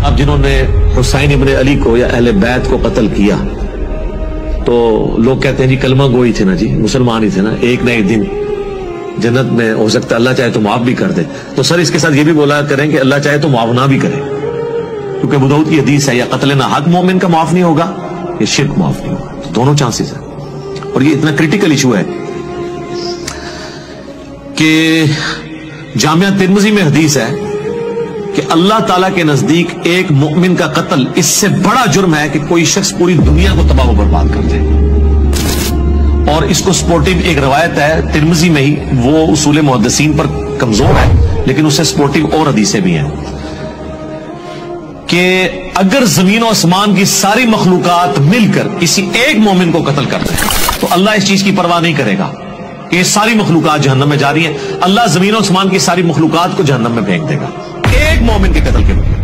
اب جنہوں نے حسین ابن علی کو یا اہل بیت کو قتل کیا تو لوگ کہتے ہیں جی کلمہ گوئی تھے نا جی، مسلمان ہی تھے نا، ایک نہ ایک دن جنت میں ہو سکتا ہے اللہ چاہے تو معاف بھی کر دے. تو سر اس کے ساتھ یہ بھی بولا کریں کہ اللہ چاہے تو معاف نہ بھی کرے، کیونکہ ابو داؤد کی حدیث ہے یا قتل نہ حق مومن کا معاف نہیں ہوگا یا شرک معاف نہیں ہوگا. تو دونوں چانسز ہیں. اور یہ اتنا کریٹیکل ایشو ہے کہ جامعہ ترمذی میں حدیث ہے کہ اللہ تعالیٰ کے نزدیک ایک مومن کا قتل اس سے بڑا جرم ہے کہ کوئی شخص پوری دنیا کو تباہ و برباد کر دے. اور اس کو سپورٹیو ایک روایت ہے ترمذی میں ہی، وہ اصول محدثین پر کمزور ہے لیکن اس سے سپورٹیو اور حدیثیں بھی ہیں کہ اگر زمین و آسمان کی ساری مخلوقات مل کر کسی ایک مومن کو قتل کر دیں تو اللہ اس چیز کی پرواہ نہیں کرے گا کہ یہ ساری مخلوقات جہنم میں جا رہی ہیں. اللہ زمین و آسمان کی ساری مخلوقات کو جہنم میں پھینک دے گا ایک مومن کے قتل کے بدلے.